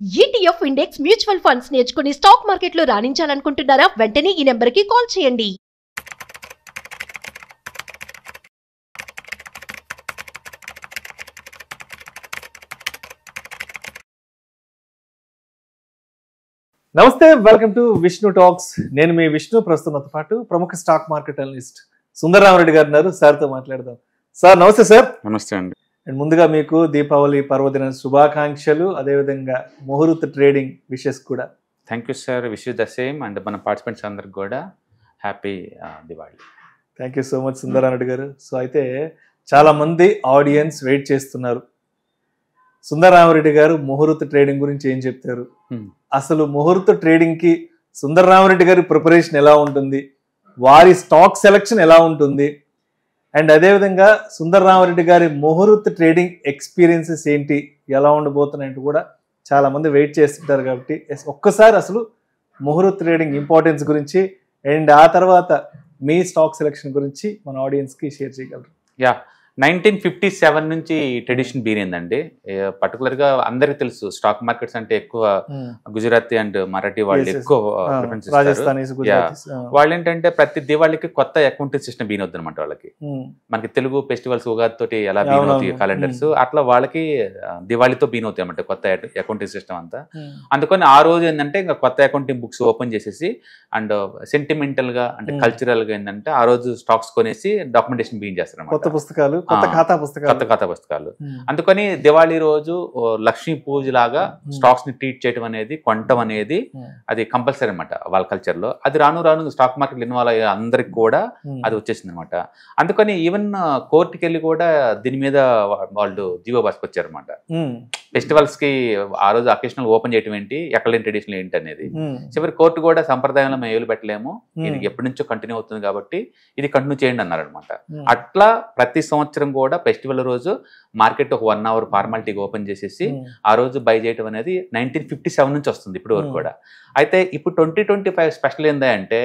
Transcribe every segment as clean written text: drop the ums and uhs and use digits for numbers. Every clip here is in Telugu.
ETF ఇండెక్స్ మ్యూచువల్ ఫండ్స్ నేర్చుకుని స్టాక్ మార్కెట్లో రాణించాలనుకుంటున్నారా? వెంటనే ఈ నెంబర్కి కాల్ చేయండి. నమస్తే, వెల్కమ్ టు విష్ణు టాక్స్. నేను మీ విష్ణు. ప్రస్తుతంతో పాటు ప్రముఖ స్టాక్ మార్కెట్ అనలిస్ట్ సుందరరామరెడ్డి గారు ఉన్నారు. సార్తో మాట్లాడదాం. సార్ నమస్తే. సార్ నమస్తే అండి. అండ్ ముందుగా మీకు దీపావళి పర్వదిన శుభాకాంక్షలు, అదేవిధంగా ముహూర్త ట్రేడింగ్ విషెస్ కూడా. Thank you sir, wish you the same. And మన పార్టిసిపెంట్స్ అందరికి కూడా happy Diwali. Thank you so much Sundararamareddy గారు. సో అయితే చాలా మంది ఆడియన్స్ వెయిట్ చేస్తున్నారు, సుందరరామరెడ్డి గారు ముహూర్త ట్రేడింగ్ గురించి ఏం చెప్తారు, అసలు ముహూర్త ట్రేడింగ్ కి సుందరరామరెడ్డి గారి ప్రిపరేషన్ ఎలా ఉంటుంది, వారి స్టాక్ సెలెక్షన్ ఎలా ఉంటుంది, అండ్ అదేవిధంగా సుందరరామరెడ్డి గారి ముహూర్త ట్రేడింగ్ ఎక్స్పీరియన్సెస్ ఏంటి, ఎలా ఉండబోతున్నాయంటూ కూడా చాలా మంది వెయిట్ చేస్తుంటారు. కాబట్టి ఒక్కసారి అసలు ముహూర్త ట్రేడింగ్ ఇంపార్టెన్స్ గురించి అండ్ ఆ తర్వాత మీ స్టాక్ సెలెక్షన్ గురించి మన ఆడియన్స్కి షేర్ చేయగలరు. 1957 నుంచి ట్రెడిషన్ బీరిందండి. పర్టికులర్గా అందరికి తెలుసు స్టాక్ మార్కెట్స్ అంటే ఎక్కువ గుజరాతీ అండ్ మరాఠీ వాళ్ళు ఎక్కువ ప్రిఫరెన్స్ ఇస్తారు. వాళ్ళు ఏంటంటే ప్రతి దివాళికి కొత్త అకౌంటింగ్ సిస్టమ్ బీన్ అవుతుంది అనమాట వాళ్ళకి. మనకి తెలుగు ఫెస్టివల్స్ ఉగాది తోటి ఎలా బీన్ అవుతాయి క్యాలెండర్స్, అట్లా వాళ్ళకి దివాళితో బీన్ అవుతాయి అన్నమాట కొత్త అకౌంటింగ్ సిస్టమ్ అంతా. అందుకని ఆ రోజు ఏంటంటే ఇంకా కొత్త అకౌంటింగ్ బుక్స్ ఓపెన్ చేసేసి అండ్ సెంటిమెంటల్ గా అంటే కల్చరల్ గా ఏంటంటే ఆ రోజు స్టాక్స్ కొనేసి డాక్యుమెంటేషన్ బీన్ చేస్తారు, కొత్త పుస్తకాలు, కొత్త ఖాతా పుస్తకాలు. అందుకని దివాళీ రోజు లక్ష్మీ పూజ లాగా స్టాక్స్ ని ట్రీట్ చేయడం అనేది, కొనటం అనేది అది కంపల్సరీ అనమాట వాళ్ళ కల్చర్ లో. అది రాను రాను స్టాక్ మార్కెట్ ఇన్వాల్వ్ అయ్యే అందరికి కూడా అది వచ్చేసింది అనమాట. అందుకని ఈవెన్ కోర్టుకి వెళ్ళి కూడా దీని మీద వాళ్ళు జీవో బాసుకొచ్చారు అనమాట. ఫెస్టివల్స్ కి ఆ రోజు అకేషనల్ ఓపెన్ చేయడం ఏంటి, ఎక్కడ లేని ట్రెడిషనల్ ఏంటి అనేది. చివరి కోర్టు కూడా సంప్రదాయంలో మేము ఏలు పెట్టలేము, ఇది ఎప్పటి నుంచో కంటిన్యూ అవుతుంది కాబట్టి ఇది కంటిన్యూ చేయండి అన్నారు అనమాట. అట్లా ప్రతి సంవత్సరం కూడా ఫెస్టివల్ రోజు మార్కెట్ ఒక 1 hour ఫార్మాలిటీగా ఓపెన్ చేసేసి ఆ రోజు బై చేయడం అనేది 1957 నుంచి వస్తుంది ఇప్పుడు వరకు కూడా. అయితే ఇప్పుడు 2025 స్పెషల్ ఏంటంటే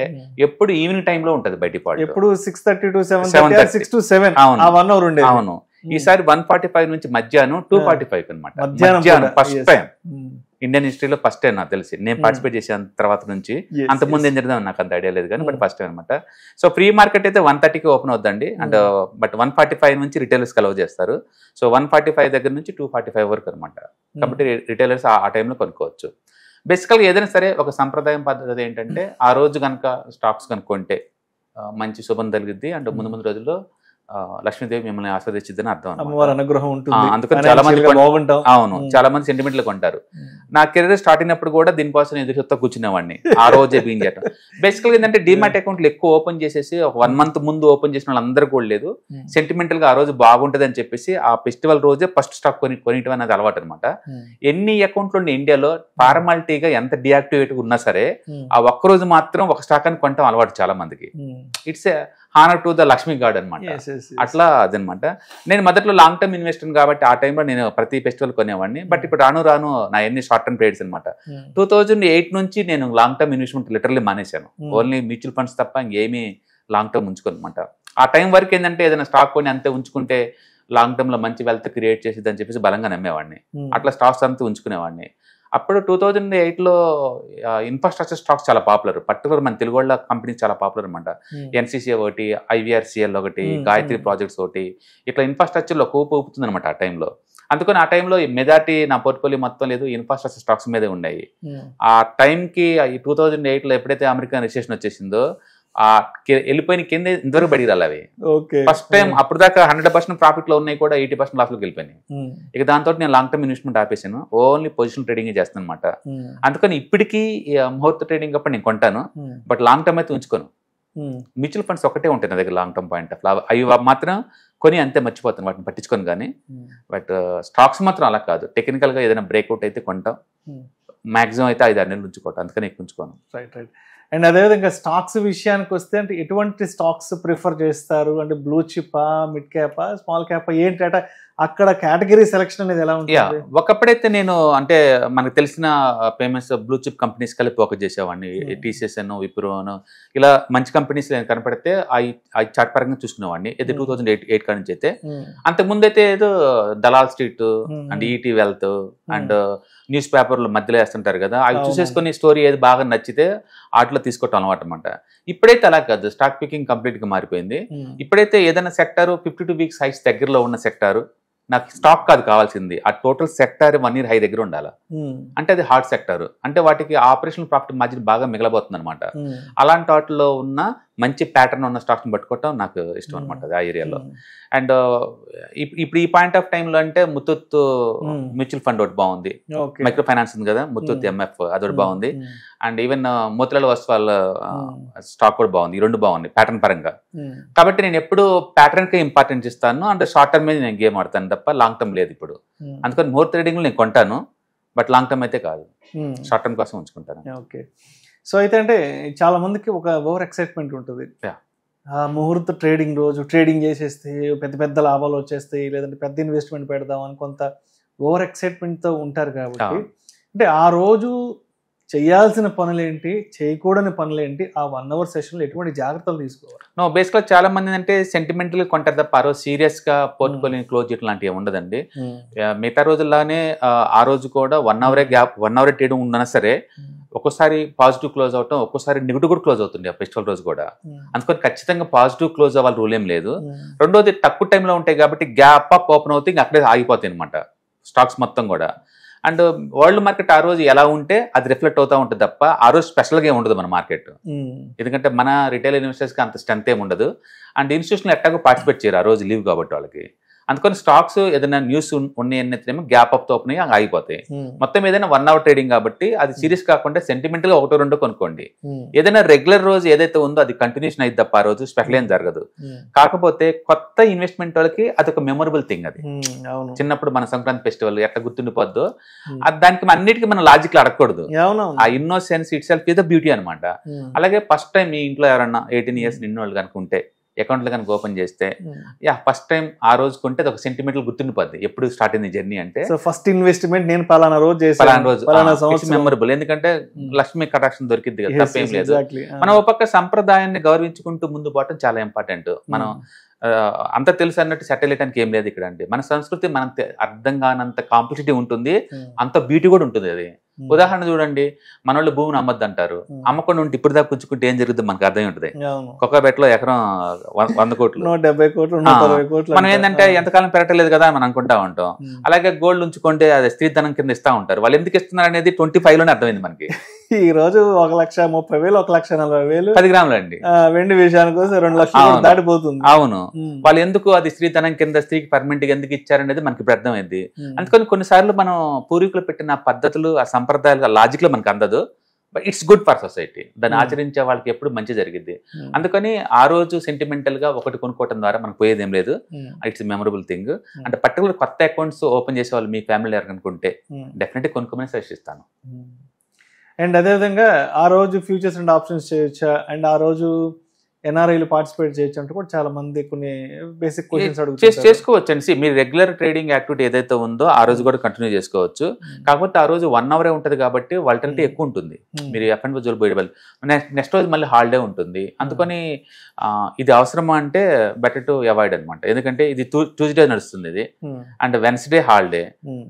ఎప్పుడు ఈవినింగ్ టైమ్ లో ఉంటది బయట పాటు, ఎప్పుడు 6:30 to 7:30. అవును. ఈసారి 1:45 నుంచి మధ్యాహ్నం 2:45 అనమాట. మధ్యాహ్నం ఫస్ట్ టైం ఇండియన్ హిస్టరీలో ఫస్ట్ టైం నాకు తెలిసి. నేను పార్టిసిపేట్ చేసిన తర్వాత నుంచి, అంతకుముందు ఏం జరిగిందో నాకు అంత ఐడియా లేదు కానీ బట్ ఫస్ట్ టైం అనమాట. సో ప్రీ మార్కెట్ అయితే 1:30కి ఓపెన్ అవుద్దండి. అండ్ బట్ 1:45 నుంచి రిటైలర్స్ అలౌ చేస్తారు. సో 1:45 దగ్గర నుంచి 2:45 వరకు అనమాట. కాబట్టి రిటైలర్స్ ఆ టైంలో కొనుక్కోవచ్చు. బేసికల్గా ఏదైనా సరే ఒక సంప్రదాయం పద్ధతి ఏంటంటే ఆ రోజు కనుక స్టాక్స్ కనుక్కుంటే మంచి శుభం కలిగిద్ది అండ్ ముందు ముందు రోజుల్లో లక్ష్మీదేవి మిమ్మల్ని ఆస్వాదించిద్దని అర్థం. అందుకని చాలా మంది అవును చాలా మంది సెంటిమెంట్లు కొంటారు. నా కెరీర్ స్టార్ట్ అయినప్పుడు కూడా దీనికోసం ఎదురుతో కూర్చునేవాడిని, ఆ రోజే బీన్ చేయడం. బేసికల్గా ఏంటంటే డిమాట్ అకౌంట్లు ఎక్కువ ఓపెన్ చేసేసి ఒక 1 month ముందు ఓపెన్ చేసిన వాళ్ళందరూ కూడా లేదు, సెంటిమెంటల్ గా ఆ రోజు బాగుంటది అని చెప్పేసి ఆ ఫెస్టివల్ రోజే ఫస్ట్ స్టాక్ కొనియటం అనేది అలవాటు అనమాట. ఎన్ని అకౌంట్లు ఉండే ఇండియాలో ఫార్మాలిటీగా ఎంత డియాక్టివేట్ ఉన్నా సరే ఆ ఒక్కరోజు మాత్రం ఒక స్టాక్ అని కొనటం అలవాటు చాలా మందికి. It's honour to the Lakshmi God అనమాట. అట్లా అదనమాట. నేను మొదట్లో లాంగ్ టర్మ్ ఇన్వెస్టర్ కాబట్టి ఆ టైంలో నేను ప్రతి ఫెస్టివల్ కొనేవాడిని. బట్ ఇప్పుడు రాను రాను నా ఎన్ని షార్ట్ టర్మ్ ట్రేడ్స్ అనమాట. 2008 నుంచి నేను లాంగ్ టర్మ్ ఇన్వెస్ట్మెంట్ లిటరల్లీ మానేశాను. ఓన్లీ మ్యూచువల్ ఫండ్స్ తప్ప ఇంకేమీ లాంగ్ టర్మ్ ఉంచుకోనమాట. ఆ టైం వరకు ఏంటంటే ఏదైనా స్టాక్ కొని అంతే ఉంచుకుంటే లాంగ్ టర్మ్ లో మంచి వెల్త్ క్రియేట్ చేసేది అని చెప్పేసి బలంగా నమ్మేవాడిని. అట్లా స్టాక్స్ అంతా ఉంచుకునేవాడిని. అప్పుడు 2008లో ఇన్ఫ్రాస్ట్రక్చర్ స్టాక్స్ చాలా పాపులర్, పర్టికులర్ మన తెలుగు వాళ్ళ కంపెనీస్ చాలా పాపులర్ అనమాట. ఎన్సీసీ ఒకటి, IVRCL ఒకటి, గాయత్రి ప్రాజెక్ట్స్ ఒకటి, ఇట్లా ఇన్ఫ్రాస్ట్రక్చర్లో ఊపుతుంది అనమాట ఆ టైంలో. అందుకని ఆ టైంలో మెజారిటీ నా పోర్ట్ఫోలియో మొత్తం లేదు ఇన్ఫ్రాస్ట్రక్చర్ స్టాక్స్ మీదే ఉన్నాయి. ఆ టైంకి 2008లో ఎప్పుడైతే అమెరికన్ రిసెషన్ వచ్చేసిందో ఆ వెళ్ళిపోయిన కింద ఇంతవరకు బయటికి రాలి. అవి ఫస్ట్ టైం అప్పుడు దాకా 100% ప్రాఫిట్ లో ఉన్నాయి కూడా 80% లాస్ లోకి వెళ్ళిపోయినాయి. ఇక దాంతో నేను లాంగ్ టర్మ్ ఇన్వెస్ట్మెంట్ ఆపేసాను, ఓన్లీ పొజిషన్ ట్రేడింగ్ చేస్తాను అనమాట. అందుకని ఇప్పటికీ ముహూర్త ట్రేడింగ్ అప్పుడు నేను కొంటాను, బట్ లాంగ్ టర్మ్ అయితే ఉంచుకోను. మ్యూచువల్ ఫండ్స్ ఒకటే ఉంటాయి నా దగ్గర లాంగ్ టర్మ్ పాయింట్ ఆఫ్. అవి మాత్రం కొని అంతే మర్చిపోతాను, వాటిని పట్టించుకొని. కానీ బట్ స్టాక్స్ మాత్రం అలా కాదు, టెక్నికల్ గా ఏదైనా బ్రేక్అవుట్ అయితే కొంటాం, మాక్సిమం అయితే 5-6 నెలలు ఉంచుకోవటం, అందుకని ఎక్కువ ఉంచుకోను. రైట్. అండ్ అదేవిధంగా స్టాక్స్ విషయానికి వస్తే అంటే ఎటువంటి స్టాక్స్ ప్రిఫర్ చేస్తారు, అంటే బ్లూ చిప్పా, మిడ్ క్యాపా, స్మాల్ క్యాపా ఏంటి అంటే అక్కడ కేటగిరీ సెలక్షన్ అనేది ఎలా ఉంటుంది? ఒకప్పుడైతే నేను అంటే మనకు తెలిసిన పేమెంట్స్ బ్లూ చిప్ కంపెనీస్ కలిపి ఫోకస్ చేసేవాడిని. టీసీఎస్ అను, విప్రో అను, ఇలా మంచి కంపెనీస్ కనపడితే ఆ చార్ట్ పరంగా చూసుకునేవాడిని. ఇది 2008 కాడి నుంచి అయితే. అంతకుముందు అయితే ఏదో Dalal Street and ET wealth and news పేపర్లు మధ్యలో వేస్తుంటారు కదా, అవి చూసేసుకొని స్టోరీ ఏది బాగా నచ్చితే వాటిలో తీసుకోవటం అలవాటు అనమాట. ఇప్పుడైతే అలా కాదు, స్టాక్ పికింగ్ కంప్లీట్ గా మారిపోయింది. ఇప్పుడైతే ఏదైనా సెక్టారు 52 వీక్స్ హైస్ దగ్గరలో ఉన్న సెక్టారు నాకు స్టాక్ కాదు కావాల్సింది, ఆ టోటల్ సెక్టార్ 1 year హై దగ్గర ఉండాలి. అంటే అది హార్డ్ సెక్టార్, అంటే వాటికి ఆపరేషనల్ ప్రాఫిట్ మార్జిన్ బాగా మిగలబోతుంది అనమాట. అలాంటి వాటిలో ఉన్న మంచి ప్యాటర్న్ ఉన్న స్టాక్స్ ని పట్టుకోవటం నాకు ఇష్టం అనమాట ఆ ఏరియాలో. అండ్ ఇప్పుడు ఈ పాయింట్ ఆఫ్ టైంలో అంటే ముత్తూట్ మ్యూచువల్ ఫండ్ ఒకటి బాగుంది, మైక్రో ఫైనాన్స్ ఉంది కదా ముత్తూట్ ఎంఎఫ్, అదొకటి బాగుంది. And even Motilal Oswal stock కూడా బాగుంది. ఈ 2 బాగుంది ప్యాటర్న్ పరంగా. కాబట్టి నేను ఎప్పుడు ప్యాటర్న్ కి ఇంపార్టెన్స్ ఇస్తాను, అంటే షార్ట్ టర్మ్ మీద నేను గేమ్ ఆడతాను తప్ప లాంగ్ టర్మ్ లేదు ఇప్పుడు. అందుకని మోర్ ట్రేడింగ్ లో నేను కొంటాను, బట్ లాంగ్ టర్మ్ అయితే కాదు, షార్ట్ టర్మ్ కోసం ఉంచుకుంటాను. ఓకే. సో అయితే అంటే చాలా మందికి ఒక ఓవర్ ఎక్సైట్మెంట్ ఉంటుంది, ముహూర్త ట్రేడింగ్ రోజు ట్రేడింగ్ చేసేస్తే పెద్ద పెద్ద లాభాలు వచ్చేస్తాయి, లేదంటే పెద్ద ఇన్వెస్ట్మెంట్ పెడదాం అని కొంత ఓవర్ ఎక్సైట్మెంట్తో ఉంటారు. కాబట్టి అంటే ఆ రోజు చేయాల్సిన పనులేంటి, చేయకూడని పనులేంటి, ఆ 1 hour సెషన్లో ఎటువంటి జాగ్రత్తలు తీసుకోవాలి? బేసిక్గా చాలా మంది అంటే సెంటిమెంటల్ కొంటారు తప్ప ఆ రోజు సీరియస్ గా పోర్ట్ఫోలియో క్లోజ్ చేయడం లాంటివి ఉండదండి. మిగతా రోజుల్లానే ఆ రోజు కూడా 1 hour గ్యాప్ 1 hour ట్రేడింగ్ ఉన్నా సరే ఒక్కోసారి పాజిటివ్ క్లోజ్ అవటం, ఒక్కోసారి నెగిటివ్ కూడా క్లోజ్ అవుతుంది ఆ ఫెస్టివల్ రోజు కూడా. అందుకని ఖచ్చితంగా పాజిటివ్ క్లోజ్ అవ్వాలి రూల్ ఏం లేదు. రెండోది తక్కువ టైంలో ఉంటాయి కాబట్టి గ్యాప్ అప్ ఓపెన్ అవుతాయి, ఇంకా అక్కడే ఆగిపోతాయి అనమాట స్టాక్స్ మొత్తం కూడా. అండ్ వరల్డ్ మార్కెట్ ఆ రోజు ఎలా ఉంటే అది రిఫ్లెక్ట్ అవుతూ ఉంటుంది తప్ప ఆ రోజు స్పెషల్గా ఏమి ఉండదు మన మార్కెట్. ఎందుకంటే మన రిటైల్ ఇన్వెస్టర్స్కి అంత స్ట్రెంత్ ఏమి ఉండదు, అండ్ ఇన్స్టిట్యూషన్లో ఎట్టాగో పార్టిసిపేట్ చేయరు ఆ రోజు లీవ్ కాబట్టి వాళ్ళకి. అందుకని స్టాక్స్ ఏదైనా న్యూస్ ఉన్నాయనేమో గ్యాప్ అప్ ఓపెన్ అయ్యి ఆగిపోతాయి. మొత్తం ఏదైనా 1 hour ట్రేడింగ్ కాబట్టి అది సీరియస్ కాకుండా సెంటిమెంటల్ గా 1-2 కొనుక్కోండి. ఏదైనా రెగ్యులర్ రోజు ఏదైతే ఉందో అది కంటిన్యూషన్ అయితే తప్ప ఆ రోజు స్పెషల్ ఏం జరగదు. కాకపోతే కొత్త ఇన్వెస్ట్మెంట్ వాళ్ళకి అదొక మెమొరబుల్ థింగ్. అది చిన్నప్పుడు మన సంక్రాంతి ఫెస్టివల్ ఎట్లా గుర్తుండిపోద్దో దానికి అన్నిటికీ మనం లాజిక్ లో అడగకూడదు. ఆ innocence it self is the beauty అనమాట. అలాగే ఫస్ట్ టైం మీ ఇంట్లో ఎవరన్నా 18 years నిన్న వాళ్ళు కనుకుంటే అకౌంట్లో కనుక ఓపెన్ చేస్తే ఫస్ట్ టైం ఆ రోజు కొంటే ఒక సెంటిమెంటల్ గుర్తుండిపోద్ది ఎప్పుడు స్టార్ట్ అయింది జర్నీ అంటే. ఫస్ట్ ఇన్వెస్ట్మెంట్ నేను పలానా రోజు మెమరబుల్, ఎందుకంటే లక్ష్మీ కటాక్షం దొరికింది కదా, తప్పేం లేదు. మనం ఒక పక్క సంప్రదాయాన్ని గౌరవించుకుంటూ ముందు పోవటం చాలా ఇంపార్టెంట్. మనం అంత తెలుసు అన్నట్టు సెటిల్ అయ్యడానికి ఏం లేదు ఇక్కడ. అంటే మన సంస్కృతి మనకు అర్థం కానంత కాంపిటేటివ్ ఉంటుంది, అంత బ్యూటీ కూడా ఉంటుంది. అది ఉదాహరణ చూడండి, మన వాళ్ళు భూమిని అమ్మద్దు అంటారు, అమ్మకుండా ఉంటే ఇప్పుడు దాకా పుచ్చుకుంటే ఏం జరుగుతుంది మనకు అర్థం ఉంటుంది. కొక్కబెట్లో ఎకరం 100 కోట్లు 170 కోట్లు మనం ఏంటంటే ఎంతకాలం పెరగలేదు కదా మనం అనుకుంటా ఉంటాం. అలాగే గోల్డ్ ఉంచుకుంటే అది స్త్రీ ధనం కింద ఇస్తా ఉంటారు. వాళ్ళు ఎందుకు ఇస్తున్నారు అనేది 25లోనే అర్థమైంది మనకి. ఈ రోజు 1,30,000 1,40,000 10 గ్రాములు అండి. వెండి విషయానికి వస్తే 2 లక్షలు దాటిపోతుంది. అవును, వాళ్ళు ఎందుకు అది స్త్రీ ధనం కింద స్త్రీకి పర్మనెంట్ గా ఎందుకు ఇచ్చారనేది మనకి ఇప్పుడు అర్థమైంది. అందుకని కొన్నిసార్లు మనం పూర్వీకులు పెట్టిన పద్ధతులు ఆ సంప్రదాయాలు లాజిక్ లో మనకు అందదు, but it's good for society. దాన్ని ఆచరించే వాళ్ళకి ఎప్పుడు మంచి జరిగింది. అందుకని ఆ రోజు సెంటిమెంటల్ గా ఒకటి కొనుక్కోవడం ద్వారా మనకు పోయేది ఏం లేదు. It's memorable thing. అంటే పర్టికులర్ కొత్త అకౌంట్స్ ఓపెన్ చేసే వాళ్ళు మీ ఫ్యామిలీ ఎవరికనుకుంటే డెఫినెట్గా కొనుక్కోమని సజెస్ట్. అండ్ అదేవిధంగా ఆ రోజు ఫ్యూచర్స్ అండ్ ఆప్షన్స్ చేయొచ్చా, అండ్ ఆ రోజు ఎన్ఆర్ఐలు పార్టిసిపేట్ చేయొచ్చు అంటే కూడా చాలా మంది కొన్ని బేసిక్ క్వశ్చన్స్ అడుగుతారు. చేసుకోవచ్చు అండి. మీరు రెగ్యులర్ ట్రేడింగ్ యాక్టివిటీ ఏదైతే ఉందో ఆ రోజు కూడా కంటిన్యూ చేసుకోవచ్చు. కాకపోతే ఆ రోజు 1 hour ఉంటుంది కాబట్టి వాలటిలిటీ ఎక్కువ ఉంటుంది. మీరు ఎఫ్ఎండ్ జోలిపోయేవాళ్ళు నెక్స్ట్ రోజు మళ్ళీ హాలిడే ఉంటుంది. అందుకని ఇది అవసరమా అంటే బెటర్ టు అవాయిడ్ అనమాట. ఎందుకంటే ఇది ట్యూస్డే నడుస్తుంది ఇది, and Wednesday holiday,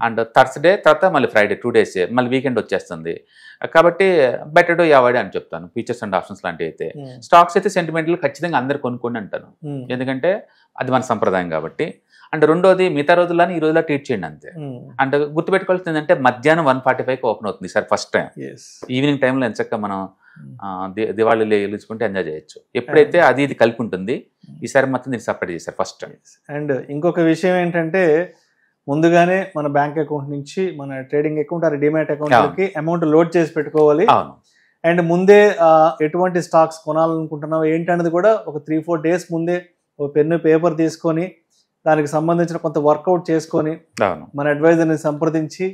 and Thursday తర్వాత మళ్ళీ ఫ్రైడే 2 days మళ్ళీ వీకెండ్ వచ్చేస్తుంది. కాబట్టి బెటర్ టు అవాయిడ్ అని చెప్తాను. ఫీచర్స్ అండ్ ఆప్షన్స్ లాంటివి అయితే. స్టాక్స్ అయితే సెంటిమెంటల్ ఖచ్చితంగా అందరు కొనుక్కోండి అంటాను, ఎందుకంటే అది మన సంప్రదాయం కాబట్టి. అండ్ రెండోది మిగతా రోజుల్లోనే ఈ రోజులో ట్రీట్ చేయండి అంతే. అండ్ గుర్తుపెట్టుకోవాల్సింది ఏంటంటే మధ్యాహ్నం 1:45కి ఓపెన్ అవుతుంది సార్ ఫస్ట్ టైం. ఈవినింగ్ టైంలో ఎంచక్క మనం దివాళీలో వెలుచుకుంటే ఎంజాయ్ చేయొచ్చు. ఎప్పుడైతే అది ఇది కలిపి ఉంటుంది, ఈసారి మొత్తం దీన్ని సపరేట్ చేశారు ఫస్ట్ టైం. అండ్ ఇంకొక విషయం ఏంటంటే ముందుగానే మన బ్యాంక్ అకౌంట్ నుంచి మన ట్రేడింగ్ అకౌంట్ ఆ డిమాట్ అకౌంట్కి అమౌంట్ లోడ్ చేసి పెట్టుకోవాలి. అండ్ ముందే ఎటువంటి స్టాక్స్ కొనాలనుకుంటున్నావు ఏంటనేది కూడా ఒక 3-4 days ముందే ఒక పెన్ను పేపర్ తీసుకొని దానికి సంబంధించిన కొంత వర్కౌట్ చేసుకొని మన అడ్వైజర్ని సంప్రదించి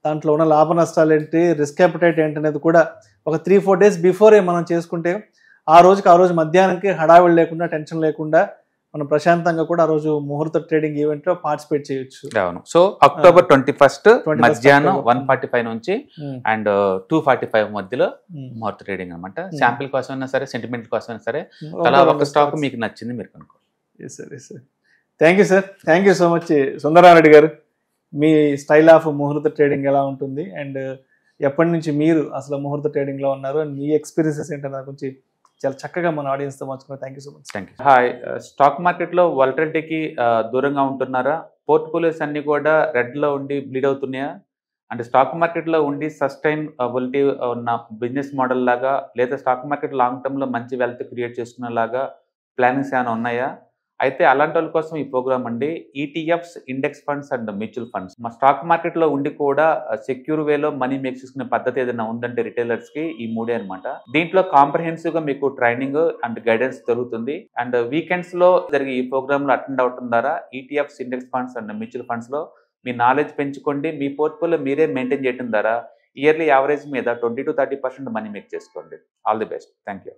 దాంట్లో ఉన్న లాభ నష్టాలు ఏంటి, రిస్క్ అపెటైట్ ఏంటనేది కూడా ఒక 3-4 days బిఫోరే మనం చేసుకుంటే ఆ రోజు మధ్యాహ్నానికి హడావిడి లేకుండా టెన్షన్ లేకుండా మనం ప్రశాంతంగా కూడా ఆ రోజు ముహూర్త ట్రేడింగ్ ఈవెంట్ లో పార్టిసిపేట్ చేయొచ్చు. అవును. సో October 21 మధ్యాహ్నం October. 1:45 నుంచి అండ్ 2:45 మధ్యలో ముహూర్త ట్రేడింగ్ అనమాట. శాంపిల్ కోసం అయినా సరే, సెంటిమెంట్ కోసం అయినా సరే, అలా ఒక స్టాక్ మీకు నచ్చింది మీరు కనుక్కోండి. Thank you sir, thank you so much Sundara Reddy గారు. మీ స్టైల్ ఆఫ్ ముహూర్త ట్రేడింగ్ ఎలా ఉంటుంది అండ్ ఎప్పటి నుంచి మీరు అసలు ముహూర్త ట్రేడింగ్ లో ఉన్నారు అండ్ మీ ఎక్స్పీరియన్సెస్ ఏంటో నాకు కొంచెం చాలా చక్కగా మన ఆడియన్స్ తో పంచుకున్నారు. Thank you so much. Thank you. Hi, stock మార్కెట్లో వాలటిలిటీకి దూరంగా ఉంటున్నారా? పోర్ట్ఫోలియోస్ అన్ని కూడా రెడ్ లో ఉండి బ్లీడ్ అవుతున్నాయా? అంటే స్టాక్ మార్కెట్లో ఉండి సస్టైనబిలిటీ ఉన్న బిజినెస్ మోడల్ లాగా, లేదా స్టాక్ మార్కెట్ లాంగ్ టర్మ్ లో మంచి వెల్త్ క్రియేట్ చేసుకునేలాగా ప్లానింగ్స్ ఏమైనా ఉన్నాయా? అయితే అలాంటి వాళ్ళ కోసం ఈ ప్రోగ్రామ్ అండి. ETFs, index funds and mutual funds. మా స్టాక్ మార్కెట్లో ఉండి కూడా సెక్యూర్ వేలో మనీ మేక్ చేసుకునే పద్ధతి ఏదైనా ఉందంటే రిటైలర్స్ కి ఈ మూడే అనమాట. దీంట్లో కాంప్రహెన్సివ్ గా మీకు ట్రైనింగ్ అండ్ గైడెన్స్ దొరుకుతుంది. అండ్ వీకెండ్స్ లో జరిగే ఈ ప్రోగ్రామ్ లో అటెండ్ అవడం ద్వారా ETFs, index funds and mutual funds లో మీ నాలెడ్జ్ పెంచుకోండి. మీ పోర్ట్ఫోలియో మీరే మెయింటైన్ చేయడం ద్వారా ఇయర్లీ యావరేజ్ మీద 20 to 30% మనీ మేక్ చేసుకోండి. All the best. Thank you.